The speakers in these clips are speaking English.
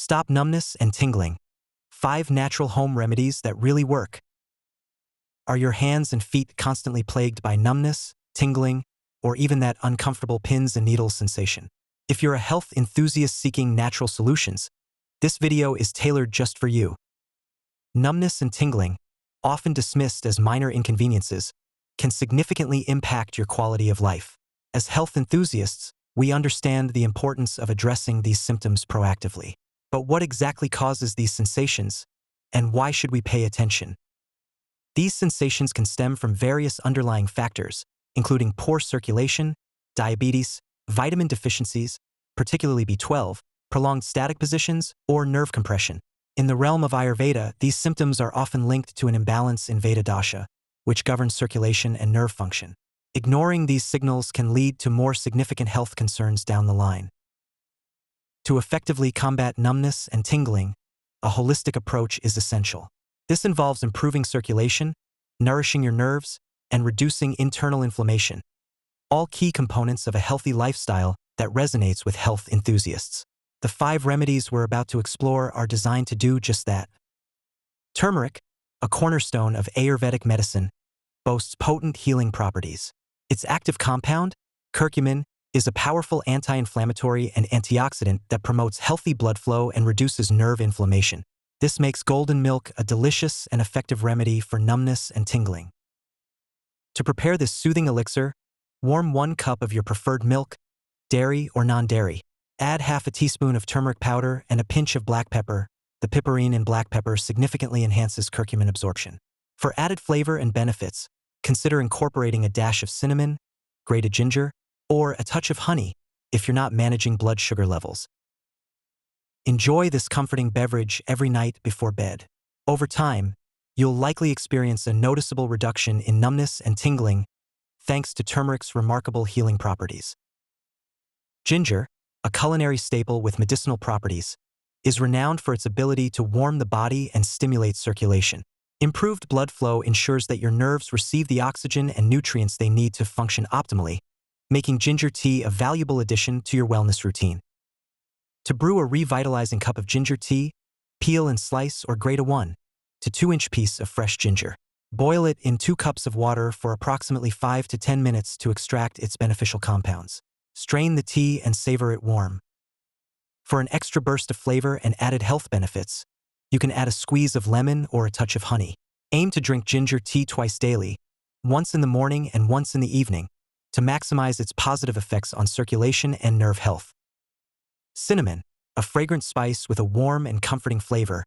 Stop numbness and tingling. 5 natural home remedies that really work. Are your hands and feet constantly plagued by numbness, tingling, or even that uncomfortable pins and needles sensation? If you're a health enthusiast seeking natural solutions, this video is tailored just for you. Numbness and tingling, often dismissed as minor inconveniences, can significantly impact your quality of life. As health enthusiasts, we understand the importance of addressing these symptoms proactively. But what exactly causes these sensations, and why should we pay attention? These sensations can stem from various underlying factors, including poor circulation, diabetes, vitamin deficiencies, particularly B12, prolonged static positions, or nerve compression. In the realm of Ayurveda, these symptoms are often linked to an imbalance in Vata dosha, which governs circulation and nerve function. Ignoring these signals can lead to more significant health concerns down the line. To effectively combat numbness and tingling, a holistic approach is essential. This involves improving circulation, nourishing your nerves, and reducing internal inflammation, all key components of a healthy lifestyle that resonates with health enthusiasts. The 5 remedies we're about to explore are designed to do just that. Turmeric, a cornerstone of Ayurvedic medicine, boasts potent healing properties. Its active compound, curcumin, is a powerful anti-inflammatory and antioxidant that promotes healthy blood flow and reduces nerve inflammation. This makes golden milk a delicious and effective remedy for numbness and tingling. To prepare this soothing elixir, warm 1 cup of your preferred milk, dairy or non-dairy. Add half a teaspoon of turmeric powder and a pinch of black pepper. The piperine in black pepper significantly enhances curcumin absorption. For added flavor and benefits, consider incorporating a dash of cinnamon, grated ginger, or a touch of honey if you're not managing blood sugar levels. Enjoy this comforting beverage every night before bed. Over time, you'll likely experience a noticeable reduction in numbness and tingling thanks to turmeric's remarkable healing properties. Ginger, a culinary staple with medicinal properties, is renowned for its ability to warm the body and stimulate circulation. Improved blood flow ensures that your nerves receive the oxygen and nutrients they need to function optimally, making ginger tea a valuable addition to your wellness routine. To brew a revitalizing cup of ginger tea, peel and slice or grate a 1 to 2-inch piece of fresh ginger. Boil it in 2 cups of water for approximately 5 to 10 minutes to extract its beneficial compounds. Strain the tea and savor it warm. For an extra burst of flavor and added health benefits, you can add a squeeze of lemon or a touch of honey. Aim to drink ginger tea twice daily, once in the morning and once in the evening, to maximize its positive effects on circulation and nerve health. Cinnamon, a fragrant spice with a warm and comforting flavor,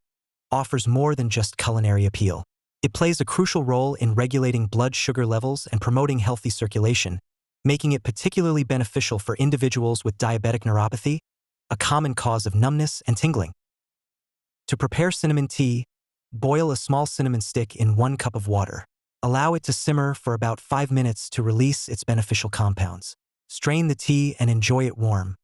offers more than just culinary appeal. It plays a crucial role in regulating blood sugar levels and promoting healthy circulation, making it particularly beneficial for individuals with diabetic neuropathy, a common cause of numbness and tingling. To prepare cinnamon tea, boil a small cinnamon stick in 1 cup of water. Allow it to simmer for about 5 minutes to release its beneficial compounds. Strain the tea and enjoy it warm.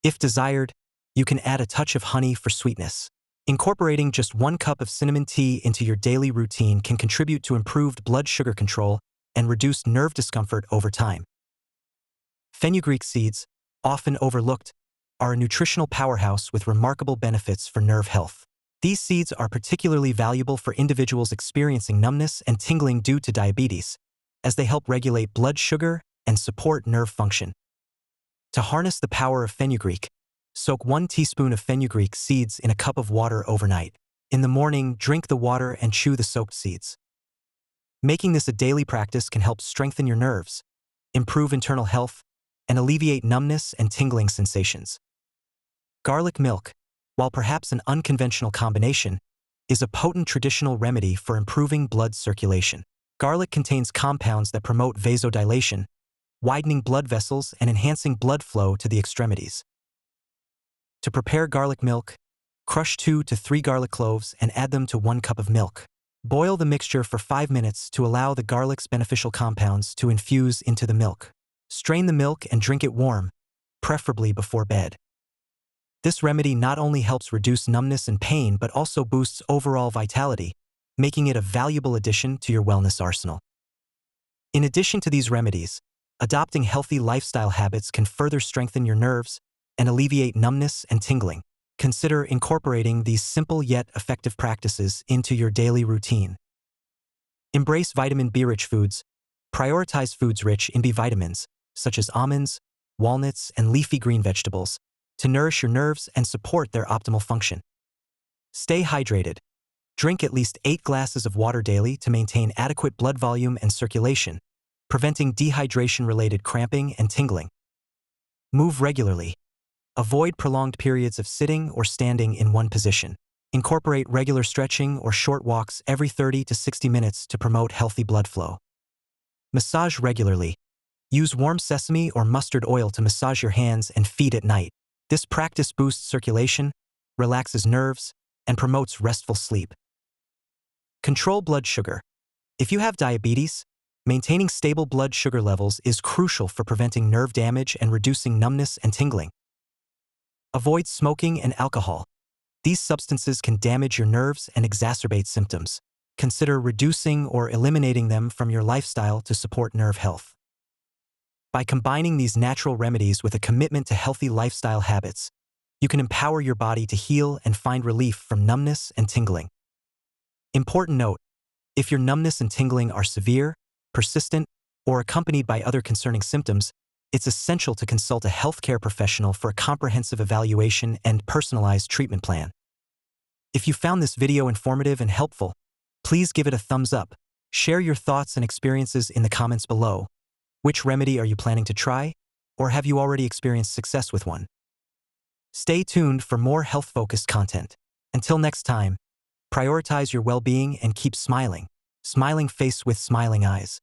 If desired, you can add a touch of honey for sweetness. Incorporating just 1 cup of cinnamon tea into your daily routine can contribute to improved blood sugar control and reduced nerve discomfort over time. Fenugreek seeds, often overlooked, are a nutritional powerhouse with remarkable benefits for nerve health. These seeds are particularly valuable for individuals experiencing numbness and tingling due to diabetes, as they help regulate blood sugar and support nerve function. To harness the power of fenugreek, soak 1 teaspoon of fenugreek seeds in a cup of water overnight. In the morning, drink the water and chew the soaked seeds. Making this a daily practice can help strengthen your nerves, improve internal health, and alleviate numbness and tingling sensations. Garlic milk, while perhaps an unconventional combination, is a potent traditional remedy for improving blood circulation. Garlic contains compounds that promote vasodilation, widening blood vessels and enhancing blood flow to the extremities. To prepare garlic milk, crush 2 to 3 garlic cloves and add them to 1 cup of milk. Boil the mixture for 5 minutes to allow the garlic's beneficial compounds to infuse into the milk. Strain the milk and drink it warm, preferably before bed. This remedy not only helps reduce numbness and pain but also boosts overall vitality, making it a valuable addition to your wellness arsenal. In addition to these remedies, adopting healthy lifestyle habits can further strengthen your nerves and alleviate numbness and tingling. consider incorporating these simple yet effective practices into your daily routine. Embrace vitamin B-rich foods. Prioritize foods rich in B vitamins, such as almonds, walnuts, and leafy green vegetables, to nourish your nerves and support their optimal function. Stay hydrated. Drink at least 8 glasses of water daily to maintain adequate blood volume and circulation, preventing dehydration-related cramping and tingling. Move regularly. Avoid prolonged periods of sitting or standing in one position. Incorporate regular stretching or short walks every 30 to 60 minutes to promote healthy blood flow. Massage regularly. Use warm sesame or mustard oil to massage your hands and feet at night. This practice boosts circulation, relaxes nerves, and promotes restful sleep. Control blood sugar. If you have diabetes, maintaining stable blood sugar levels is crucial for preventing nerve damage and reducing numbness and tingling. Avoid smoking and alcohol. These substances can damage your nerves and exacerbate symptoms. Consider reducing or eliminating them from your lifestyle to support nerve health. By combining these natural remedies with a commitment to healthy lifestyle habits, you can empower your body to heal and find relief from numbness and tingling. Important note: if your numbness and tingling are severe, persistent, or accompanied by other concerning symptoms, it's essential to consult a healthcare professional for a comprehensive evaluation and personalized treatment plan. If you found this video informative and helpful, please give it a thumbs up. Share your thoughts and experiences in the comments below. Which remedy are you planning to try, or have you already experienced success with one? Stay tuned for more health-focused content. Until next time, prioritize your well-being and keep smiling. Smiling face with smiling eyes.